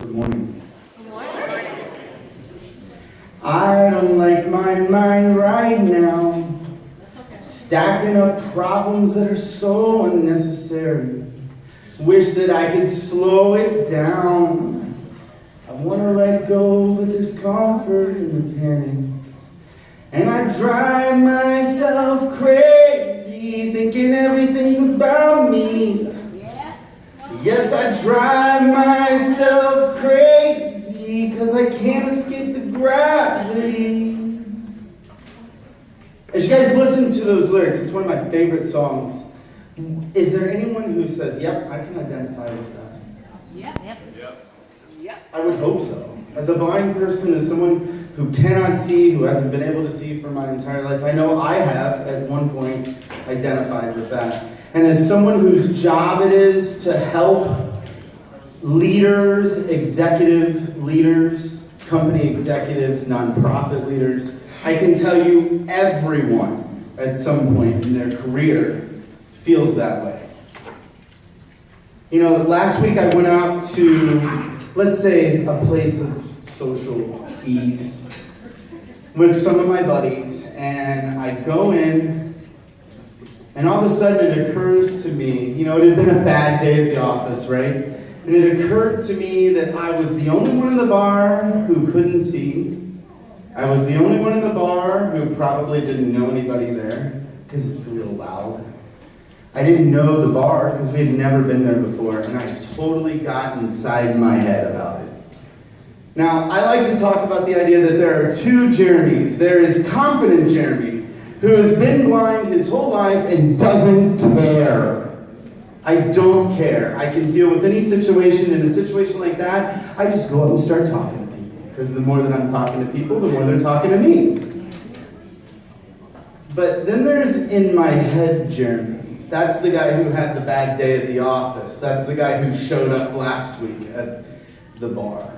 Good morning. I don't like my mind right now, stacking up problems that are so unnecessary. Wish that I could slow it down. I want to let go, but there's comfort in the panic. And I drive myself crazy, thinking everything's about me. Yes, I drive myself crazy, cause I can't escape the gravity. As you guys listen to those lyrics, it's one of my favorite songs. Is there anyone who says, yep, I can identify with that? Yep. I would hope so. As a blind person, as someone who cannot see, who hasn't been able to see for my entire life, I know I have, at one point, identified with that. And as someone whose job it is to help leaders, executive leaders, company executives, nonprofit leaders, I can tell you everyone at some point in their career feels that way. You know, last week I went out to, let's say, a place of social ease with some of my buddies, and I go in, and all of a sudden it occurs to me, you know, it had been a bad day at the office, right? And it occurred to me that I was the only one in the bar who couldn't see. I was the only one in the bar who probably didn't know anybody there, because it's a little loud. I didn't know the bar because we had never been there before, and I totally got inside my head about it. Now, I like to talk about the idea that there are two Jeremys. There is confident Jeremy, who has been blind his whole life and doesn't care. I don't care. I can deal with any situation. In a situation like that, I just go up and start talking to people. Because the more that I'm talking to people, the more they're talking to me. But then there's in my head Jeremy. That's the guy who had the bad day at the office. That's the guy who showed up last week at the bar.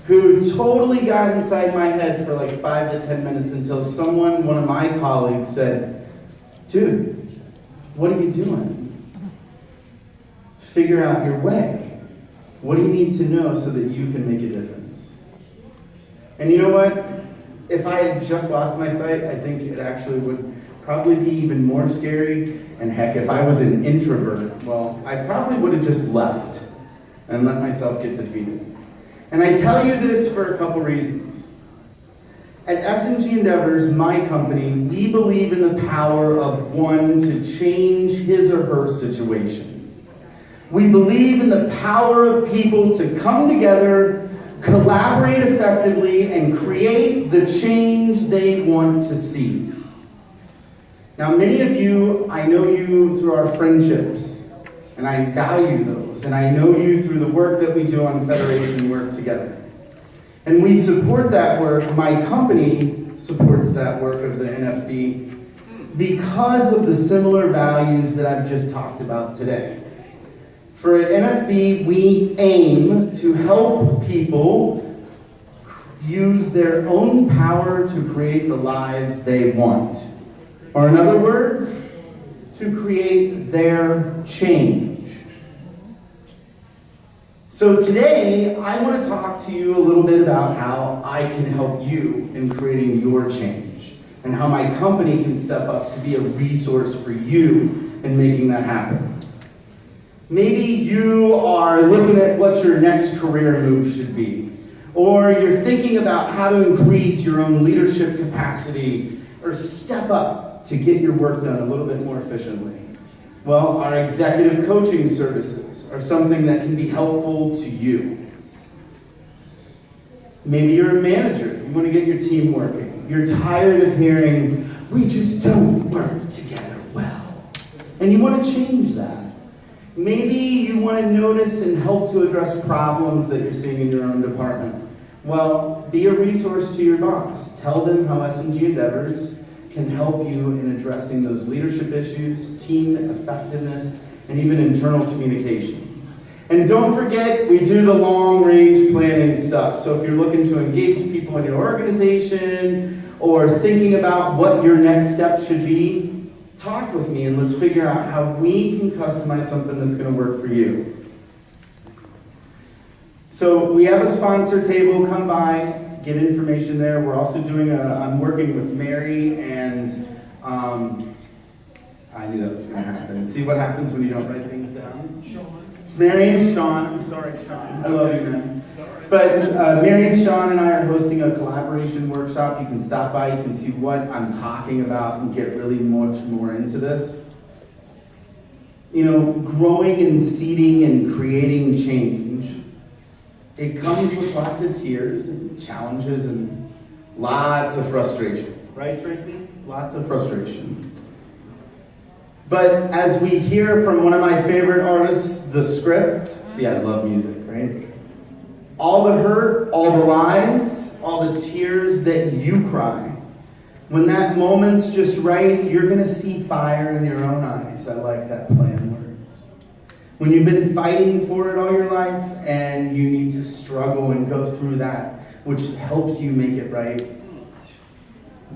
Who totally got inside my head for like 5 to 10 minutes until someone, one of my colleagues, said, dude, what are you doing? Figure out your way. What do you need to know so that you can make a difference? And you know what? If I had just lost my sight, I think it actually would probably be even more scary. And heck, if I was an introvert, well, I probably would have just left and let myself get defeated. And I tell you this for a couple reasons. At S&G Endeavors, my company, we believe in the power of one to change his or her situation. We believe in the power of people to come together, collaborate effectively, and create the change they want to see. Now, many of you, I know you through our friendships, and I value those, and I know you through the work that we do on Federation Work Together. And we support that work. My company supports that work of the NFB because of the similar values that I've just talked about today. For at NFB, we aim to help people use their own power to create the lives they want. Or in other words, to create their change. So today, I want to talk to you a little bit about how I can help you in creating your change, and how my company can step up to be a resource for you in making that happen. Maybe you are looking at what your next career move should be, or you're thinking about how to increase your own leadership capacity, or step up to get your work done a little bit more efficiently. Well, our executive coaching services are something that can be helpful to you. Maybe you're a manager. You want to get your team working. You're tired of hearing, we just don't work together well. And you want to change that. Maybe you want to notice and help to address problems that you're seeing in your own department. Well, be a resource to your boss. Tell them how S&G Endeavors can help you in addressing those leadership issues, team effectiveness, and even internal communications. And don't forget, we do the long-range planning stuff. So if you're looking to engage people in your organization or thinking about what your next step should be, talk with me and let's figure out how we can customize something that's going to work for you. So we have a sponsor table, come by, get information there. We're also doing I'm working with Mary and, I knew that was going to happen. See what happens when you don't write things down? Mary and Sean, I'm sorry Sean, I love you man. But Mary and Sean and I are hosting a collaboration workshop. You can stop by, you can see what I'm talking about and get really much more into this. You know, growing and seeding and creating change, it comes with lots of tears and challenges and lots of frustration. Right, Tracy? Lots of frustration. But as we hear from one of my favorite artists, The Script, see, I love music, right? All the hurt, all the lies, all the tears that you cry, when that moment's just right, you're going to see fire in your own eyes. I like that play on words. When you've been fighting for it all your life and you need to struggle and go through that, which helps you make it right,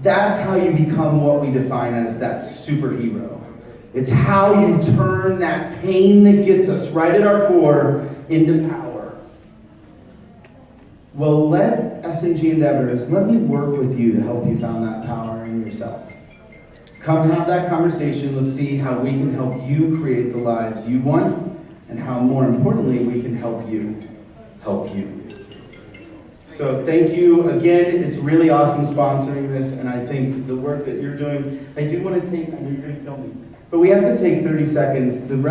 that's how you become what we define as that superhero. It's how you turn that pain that gets us right at our core into power. Well, let S&G Endeavors, let me work with you to help you find that power in yourself. Come have that conversation. Let's see how we can help you create the lives you want and how, more importantly, we can help you help you. So thank you again. It's really awesome sponsoring this, and I think the work that you're doing, I do want to take, I know you're going to tell me, but we have to take 30 seconds.